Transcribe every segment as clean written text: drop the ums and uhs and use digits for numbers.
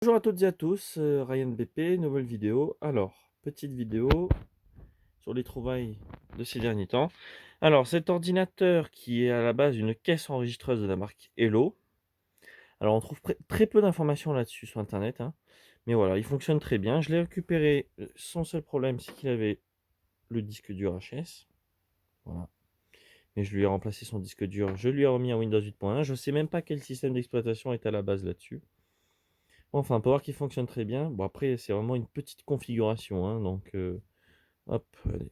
Bonjour à toutes et à tous, Ryan BP, nouvelle vidéo. Alors, petite vidéo sur les trouvailles de ces derniers temps. Alors, cet ordinateur qui est à la base une caisse enregistreuse de la marque Hello. Alors, on trouve très peu d'informations là-dessus sur internet, hein. Mais voilà, il fonctionne très bien. Je l'ai récupéré. Son seul problème, c'est qu'il avait le disque dur HS. Voilà. Et je lui ai remplacé son disque dur. Je lui ai remis un Windows 8.1. Je ne sais même pas quel système d'exploitation est à la base là-dessus. Enfin, on peut voir qu'il fonctionne très bien. Bon, après, c'est vraiment une petite configuration, hein, donc, hop, allez,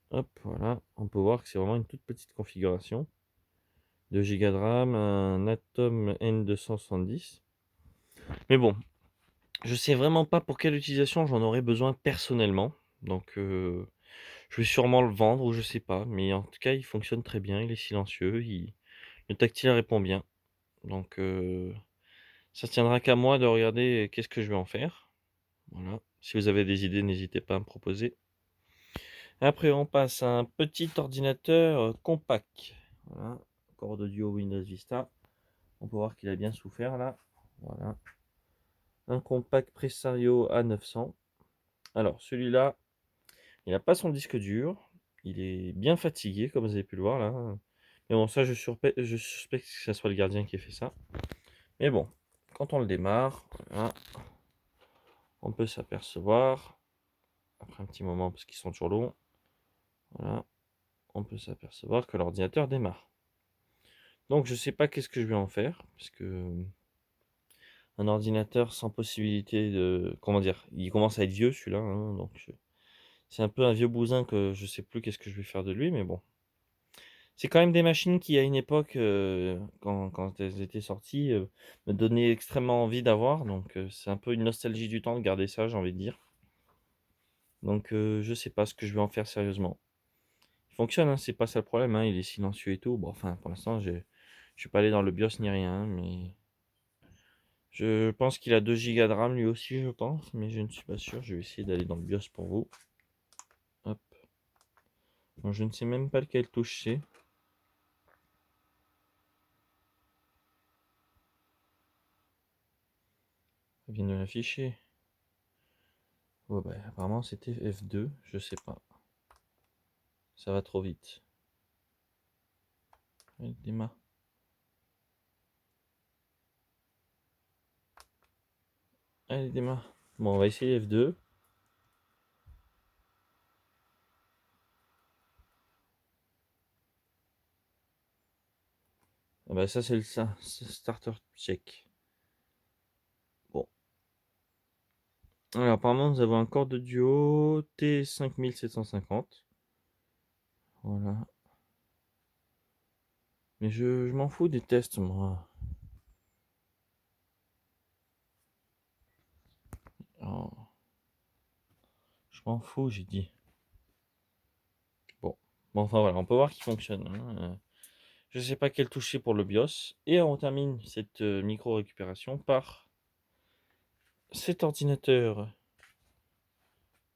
hop, voilà. On peut voir que c'est vraiment une toute petite configuration. 2 Go de RAM, un Atom N270. Mais bon, je sais vraiment pas pour quelle utilisation j'en aurais besoin personnellement. Donc, je vais sûrement le vendre ou je sais pas. Mais en tout cas, il fonctionne très bien, il est silencieux, le tactile répond bien. Donc, ça tiendra qu'à moi de regarder qu'est-ce que je vais en faire. Voilà. Si vous avez des idées, n'hésitez pas à me proposer. Après, on passe à un petit ordinateur compact. Voilà. Corps d'audio Windows Vista. On peut voir qu'il a bien souffert là. Voilà. Un compact Presario A900. Alors, celui-là, il n'a pas son disque dur. Il est bien fatigué, comme vous avez pu le voir là. Mais bon, ça, je suspecte que ce soit le gardien qui ait fait ça. Mais bon, quand on le démarre, voilà, on peut s'apercevoir, après un petit moment, parce qu'ils sont toujours longs, voilà, on peut s'apercevoir que l'ordinateur démarre. Donc je sais pas qu'est-ce que je vais en faire, parce que un ordinateur sans possibilité de... Comment dire? Il commence à être vieux celui-là, hein, donc c'est un peu un vieux bousin que je sais plus qu'est-ce que je vais faire de lui, mais bon. C'est quand même des machines qui, à une époque, quand elles étaient sorties, me donnaient extrêmement envie d'avoir, donc c'est un peu une nostalgie du temps de garder ça, j'ai envie de dire. Donc je sais pas ce que je vais en faire sérieusement. Il fonctionne, hein, c'est pas ça le problème, hein, il est silencieux et tout. Bon, enfin, pour l'instant, je suis pas allé dans le BIOS ni rien, hein, mais je pense qu'il a 2 Go de RAM lui aussi, je pense, mais je ne suis pas sûr. Je vais essayer d'aller dans le BIOS pour vous. Hop. Bon, je ne sais même pas lequel touche c'est. Ça vient de l'afficher. Oh, bah, apparemment, c'était F2, je sais pas. Ça va trop vite. Allez, démarre. Allez, démarre. Bon, on va essayer F2. Ah bah, ça, c'est le starter check. Bon. Alors, apparemment, nous avons un corps de duo T5750. Voilà. Mais je m'en fous des tests, moi. Oh, je m'en fous, j'ai dit. Bon. Bon, enfin voilà, on peut voir qu'il fonctionne, hein. Je sais pas quel toucher pour le BIOS. Et on termine cette micro-récupération par cet ordinateur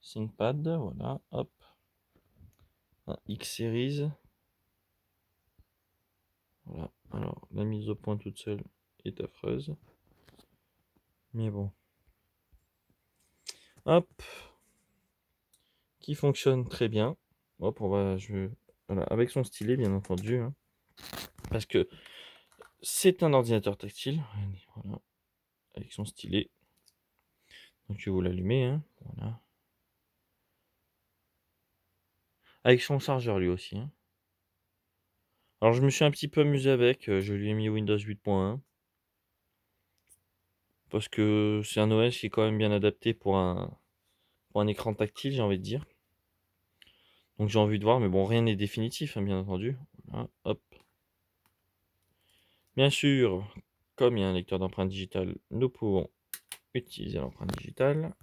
ThinkPad. Voilà, hop. Un X-Series. Voilà. Alors, la mise au point toute seule est affreuse. Mais bon. Hop. Qui fonctionne très bien. Hop, voilà, avec son stylet, bien entendu, hein. Parce que c'est un ordinateur tactile. Voilà, avec son stylet. Donc je vais vous l'allumer, hein. Voilà. Avec son chargeur lui aussi, hein. Alors je me suis un petit peu amusé avec. Je lui ai mis Windows 8.1. Parce que c'est un OS qui est quand même bien adapté pour un écran tactile, j'ai envie de dire. Donc j'ai envie de voir, mais bon, rien n'est définitif, hein, bien entendu. Voilà, hop. Bien sûr, comme il y a un lecteur d'empreintes digitales, nous pouvons utiliser l'empreinte digitale.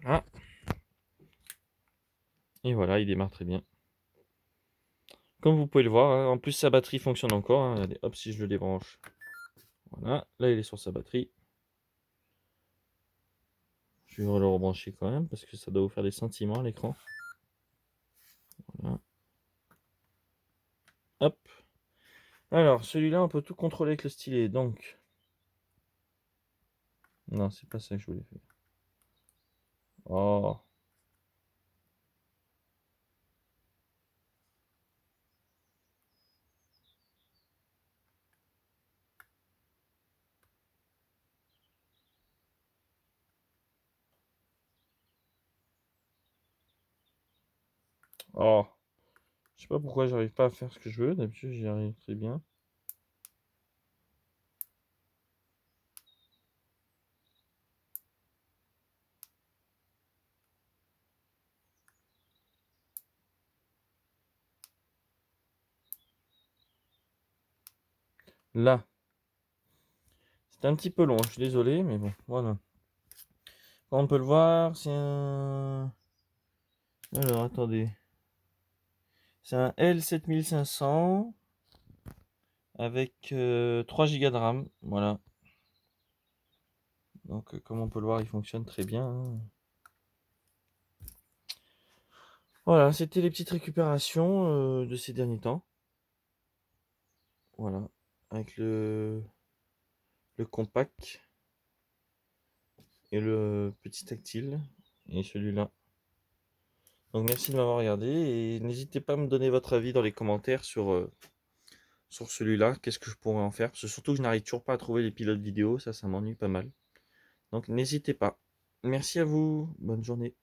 Voilà. Et voilà, il démarre très bien. Comme vous pouvez le voir, hein, en plus sa batterie fonctionne encore, hein. Regardez, hop, si je le débranche. Voilà, là il est sur sa batterie. Je vais le rebrancher quand même parce que ça doit vous faire des sentiments à l'écran. Voilà. Hop. Alors, celui-là, on peut tout contrôler avec le stylet. Donc, Non, c'est pas ça que je voulais faire. Oh, oh. Je sais pas pourquoi j'arrive pas à faire ce que je veux. D'habitude, j'y arrive très bien. Là, c'est un petit peu long, je suis désolé, mais bon, voilà. Comme on peut le voir, c'est un... Alors, attendez. C'est un L7500 avec 3 Go de RAM. Voilà. Donc, comme on peut le voir, il fonctionne très bien, hein. Voilà, c'était les petites récupérations de ces derniers temps. Voilà. Avec le compact et le petit tactile. Et celui-là. Donc, merci de m'avoir regardé. Et n'hésitez pas à me donner votre avis dans les commentaires sur celui-là. Qu'est-ce que je pourrais en faire? Parce que surtout que je n'arrive toujours pas à trouver les pilotes vidéo. Ça m'ennuie pas mal. Donc, n'hésitez pas. Merci à vous. Bonne journée.